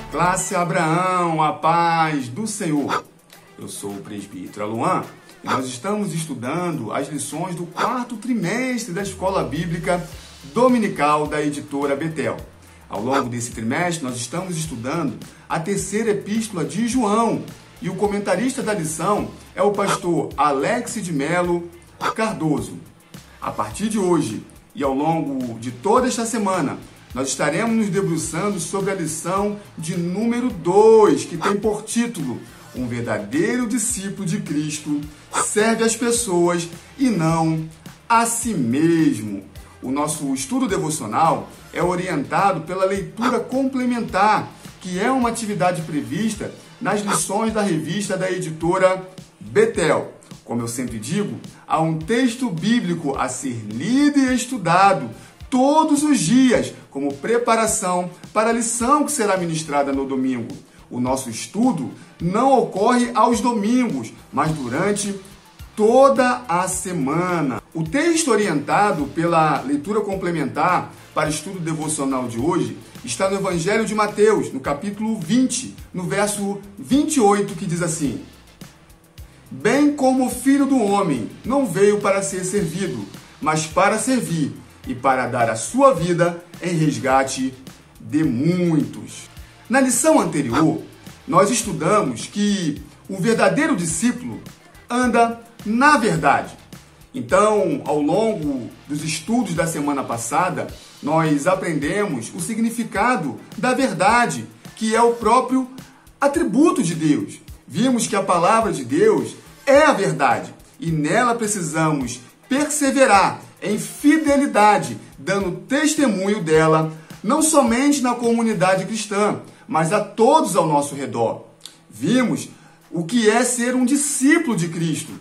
Classe Abraão, a paz do Senhor. Eu sou o presbítero Aluan e nós estamos estudando as lições do 4º trimestre da Escola Bíblica Dominical da Editora Betel. Ao longo desse trimestre, nós estamos estudando a 3ª Epístola de João e o comentarista da lição é o pastor Alex de Melo Cardoso. A partir de hoje e ao longo de toda esta semana, nós estaremos nos debruçando sobre a lição de número 2, que tem por título: Um verdadeiro discípulo de Cristo serve as pessoas e não a si mesmo. O nosso estudo devocional é orientado pela leitura complementar, que é uma atividade prevista nas lições da revista da editora Betel. Como eu sempre digo, há um texto bíblico a ser lido e estudado todos os dias, como preparação para a lição que será ministrada no domingo. O nosso estudo não ocorre aos domingos, mas durante toda a semana. O texto orientado pela leitura complementar para o estudo devocional de hoje está no Evangelho de Mateus, no capítulo 20, no verso 28, que diz assim: Bem como o Filho do Homem não veio para ser servido, mas para servir e para dar a sua vida em resgate de muitos. Na lição anterior, nós estudamos que o verdadeiro discípulo anda na verdade. Então, ao longo dos estudos da semana passada, nós aprendemos o significado da verdade, que é o próprio atributo de Deus. Vimos que a palavra de Deus é a verdade e nela precisamos perseverar em fidelidade, dando testemunho dela, não somente na comunidade cristã, mas a todos ao nosso redor. Vimos o que é ser um discípulo de Cristo.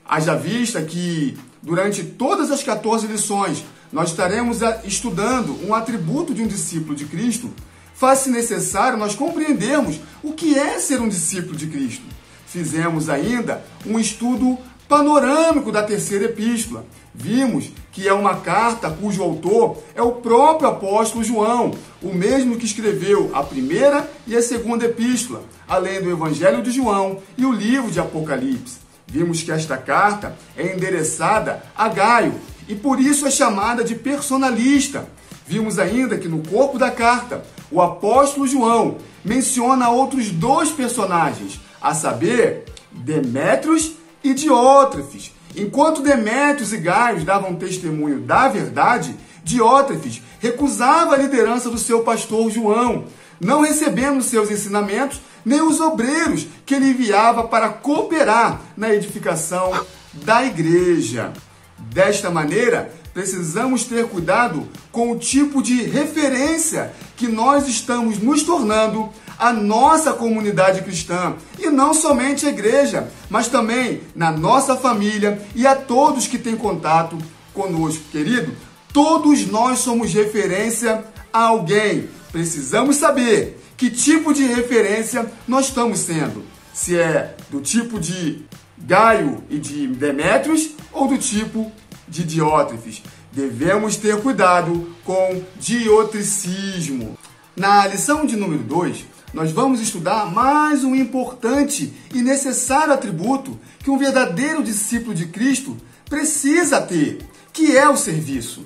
Haja vista que, durante todas as 14 lições, nós estaremos estudando um atributo de um discípulo de Cristo, faz-se necessário nós compreendermos o que é ser um discípulo de Cristo. Fizemos ainda um estudo panorâmico da 3ª Epístola. Vimos que é uma carta cujo autor é o próprio apóstolo João, o mesmo que escreveu a 1ª e a 2ª Epístola, além do Evangelho de João e o livro de Apocalipse. Vimos que esta carta é endereçada a Gaio e por isso é chamada de personalista. Vimos ainda que no corpo da carta, o apóstolo João menciona outros 2 personagens, a saber, Demétrios e Diótrefes. Enquanto Demétrios e Gaio davam testemunho da verdade, Diótrefes recusava a liderança do seu pastor João, não recebendo seus ensinamentos nem os obreiros que ele enviava para cooperar na edificação da igreja. Desta maneira, precisamos ter cuidado com o tipo de referência que nós estamos nos tornando à nossa comunidade cristã, e não somente a igreja, mas também na nossa família e a todos que têm contato conosco. Querido, todos nós somos referência a alguém. Precisamos saber que tipo de referência nós estamos sendo. Se é do tipo de Gaio e de Demétrios ou do tipo de Diótrefes. Devemos ter cuidado com diotricismo. Na lição de número 2, nós vamos estudar mais um importante e necessário atributo que um verdadeiro discípulo de Cristo precisa ter, que é o serviço.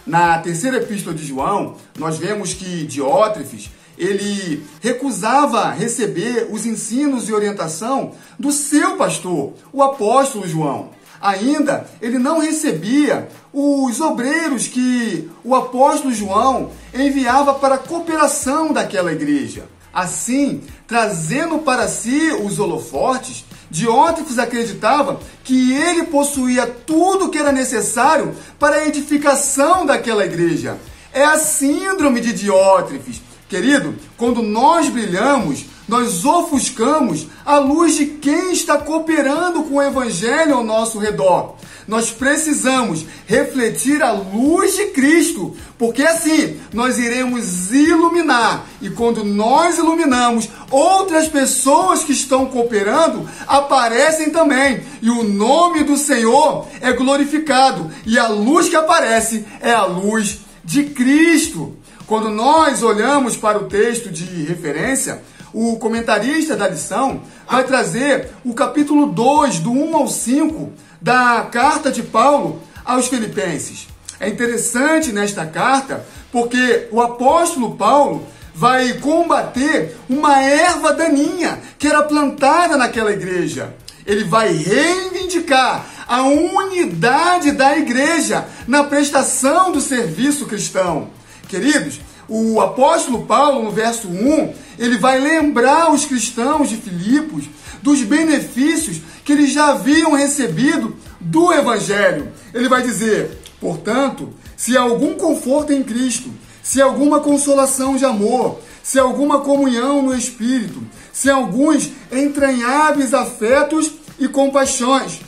Na 3ª Epístola de João, nós vemos que Diótrefes, ele recusava receber os ensinos e orientação do seu pastor, o apóstolo João. Ainda, ele não recebia os obreiros que o apóstolo João enviava para a cooperação daquela igreja. Assim, trazendo para si os holofortes, Diótrefes acreditava que ele possuía tudo o que era necessário para a edificação daquela igreja. É a síndrome de Diótrefes. Querido, quando nós brilhamos, nós ofuscamos a luz de quem está cooperando com o Evangelho ao nosso redor. Nós precisamos refletir a luz de Cristo, porque assim nós iremos iluminar. E quando nós iluminamos, outras pessoas que estão cooperando aparecem também. E o nome do Senhor é glorificado. E a luz que aparece é a luz de Cristo. Quando nós olhamos para o texto de referência, o comentarista da lição vai trazer o capítulo 2, do 1 ao 5, da carta de Paulo aos Filipenses. É interessante nesta carta porque o apóstolo Paulo vai combater uma erva daninha que era plantada naquela igreja. Ele vai reivindicar a unidade da igreja na prestação do serviço cristão. Queridos, o apóstolo Paulo, no verso 1, ele vai lembrar os cristãos de Filipos dos benefícios que eles já haviam recebido do Evangelho. Ele vai dizer: portanto, se há algum conforto em Cristo, se há alguma consolação de amor, se há alguma comunhão no Espírito, se há alguns entranháveis afetos e compaixões,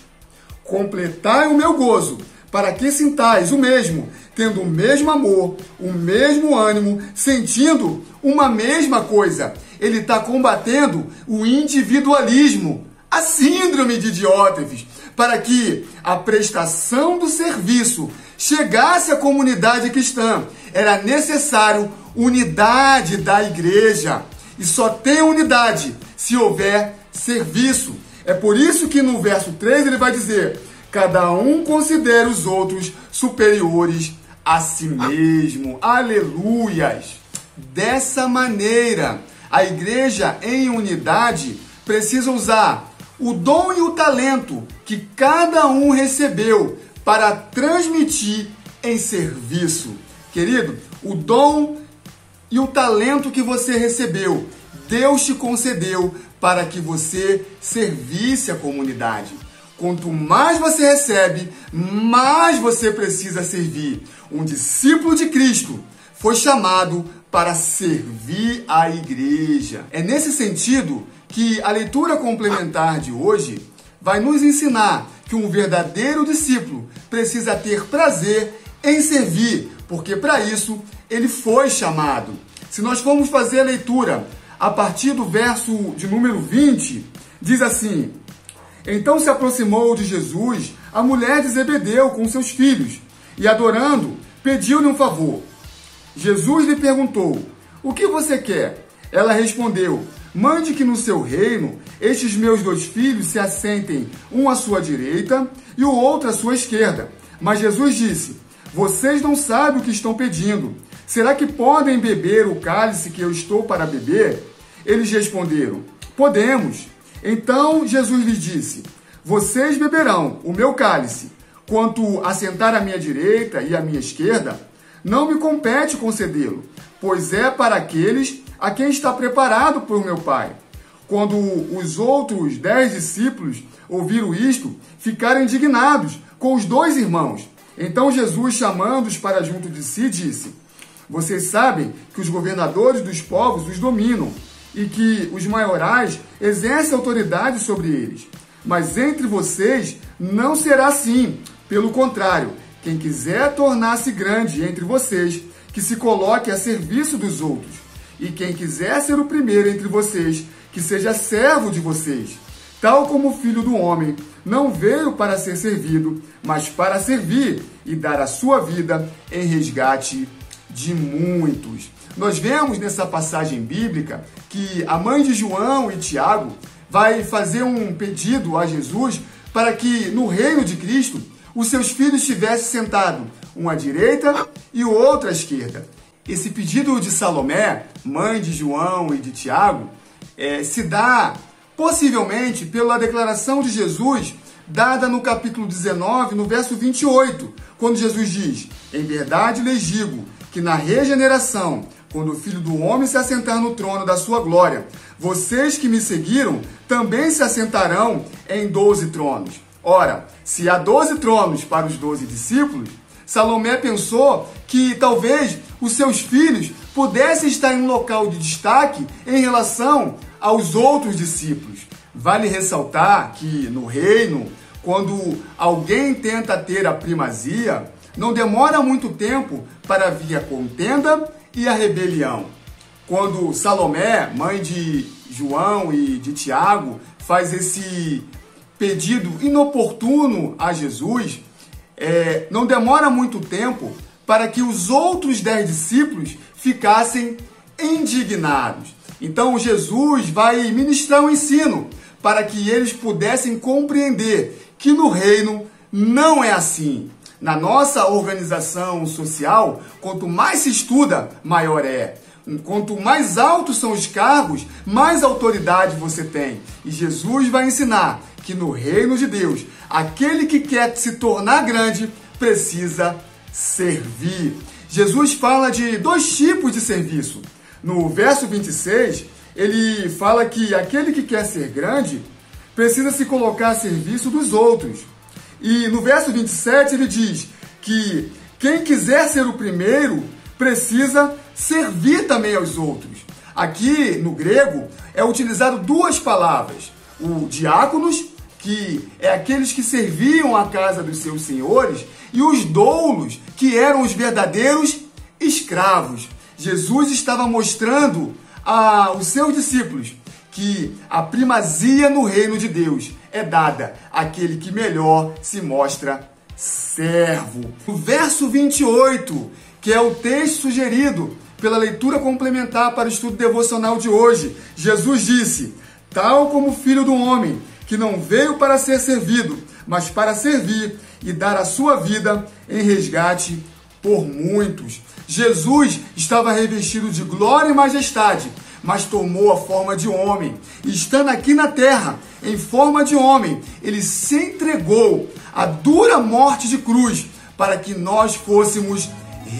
completai o meu gozo, para que sintais o mesmo, tendo o mesmo amor, o mesmo ânimo, sentindo uma mesma coisa. Ele está combatendo o individualismo, a síndrome de Diótrefes, para que a prestação do serviço chegasse à comunidade cristã. Era necessário unidade da igreja. E só tem unidade se houver serviço. É por isso que no verso 3 ele vai dizer: cada um considera os outros superiores a si mesmo. Aleluias! Dessa maneira, a igreja em unidade precisa usar o dom e o talento que cada um recebeu para transmitir em serviço. Querido, o dom e o talento que você recebeu, Deus te concedeu para que você servisse a comunidade. Quanto mais você recebe, mais você precisa servir. Um discípulo de Cristo foi chamado para servir a igreja. É nesse sentido que a leitura complementar de hoje vai nos ensinar que um verdadeiro discípulo precisa ter prazer em servir, porque para isso ele foi chamado. Se nós formos fazer a leitura a partir do verso de número 20, diz assim: então se aproximou de Jesus a mulher de Zebedeu com seus filhos, e adorando, pediu-lhe um favor. Jesus lhe perguntou: o que você quer? Ela respondeu: mande que no seu reino estes meus 2 filhos se assentem, um à sua direita e o outro à sua esquerda. Mas Jesus disse: vocês não sabem o que estão pedindo. Será que podem beber o cálice que eu estou para beber? Eles responderam: podemos. Então Jesus lhes disse: vocês beberão o meu cálice. Quanto a sentar à minha direita e à minha esquerda, não me compete concedê-lo, pois é para aqueles a quem está preparado por meu Pai. Quando os outros 10 discípulos ouviram isto, ficaram indignados com os 2 irmãos. Então Jesus, chamando-os para junto de si, disse: vocês sabem que os governadores dos povos os dominam e que os maiorais exercem autoridade sobre eles. Mas entre vocês não será assim. Pelo contrário, quem quiser tornar-se grande entre vocês, que se coloque a serviço dos outros. E quem quiser ser o primeiro entre vocês, que seja servo de vocês. Tal como o Filho do Homem não veio para ser servido, mas para servir e dar a sua vida em resgate de muitos. Nós vemos nessa passagem bíblica que a mãe de João e Tiago vai fazer um pedido a Jesus para que no reino de Cristo os seus filhos estivessem sentados, um à direita e o outro à esquerda. Esse pedido de Salomé, mãe de João e de Tiago, se dá possivelmente pela declaração de Jesus dada no capítulo 19, no verso 28, quando Jesus diz: em verdade lhes digo que na regeneração, quando o Filho do Homem se assentar no trono da sua glória, vocês que me seguiram também se assentarão em 12 tronos. Ora, se há 12 tronos para os 12 discípulos, Salomé pensou que talvez os seus filhos pudessem estar em um local de destaque em relação aos outros discípulos. Vale ressaltar que no reino, quando alguém tenta ter a primazia, não demora muito tempo para vir a contenda e a rebelião. Quando Salomé, mãe de João e de Tiago, faz esse pedido inoportuno a Jesus, não demora muito tempo para que os outros 10 discípulos ficassem indignados. Então Jesus vai ministrar um ensino para que eles pudessem compreender que no reino não é assim. Na nossa organização social, quanto mais se estuda, maior é. Quanto mais altos são os cargos, mais autoridade você tem. E Jesus vai ensinar que no reino de Deus, aquele que quer se tornar grande precisa servir. Jesus fala de 2 tipos de serviço. No verso 26, ele fala que aquele que quer ser grande precisa se colocar a serviço dos outros. E no verso 27 ele diz que quem quiser ser o primeiro precisa servir também aos outros. Aqui no grego é utilizado 2 palavras. O diáconos, que é aqueles que serviam a casa dos seus senhores, e os doulos, que eram os verdadeiros escravos. Jesus estava mostrando aos seus discípulos que a primazia no reino de Deus é dada àquele que melhor se mostra servo. No verso 28, que é o texto sugerido pela leitura complementar para o estudo devocional de hoje, Jesus disse: tal como o Filho do Homem, que não veio para ser servido, mas para servir e dar a sua vida em resgate por muitos. Jesus estava revestido de glória e majestade, mas tomou a forma de homem. E estando aqui na terra, em forma de homem, ele se entregou à dura morte de cruz para que nós fôssemos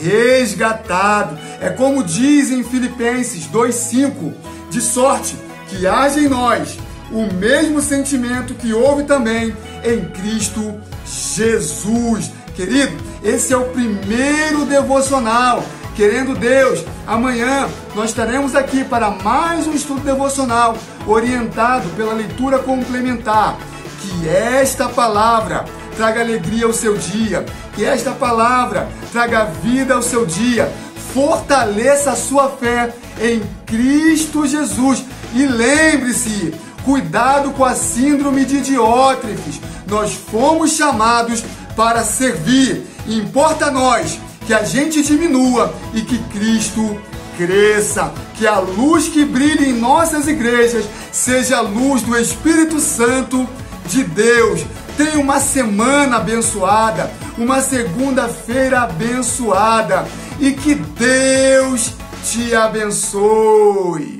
resgatados. É como diz em Filipenses 2:5, de sorte que haja em nós o mesmo sentimento que houve também em Cristo Jesus. Querido, esse é o primeiro devocional. Querendo Deus, amanhã nós estaremos aqui para mais um estudo devocional orientado pela leitura complementar. Que esta palavra traga alegria ao seu dia, que esta palavra traga vida ao seu dia, fortaleça a sua fé em Cristo Jesus. E lembre-se, cuidado com a síndrome de Diótrefes. Nós fomos chamados para servir. Importa a nós que a gente diminua e que Cristo cresça. Que a luz que brilha em nossas igrejas seja a luz do Espírito Santo de Deus. Tenha uma semana abençoada, uma segunda-feira abençoada e que Deus te abençoe.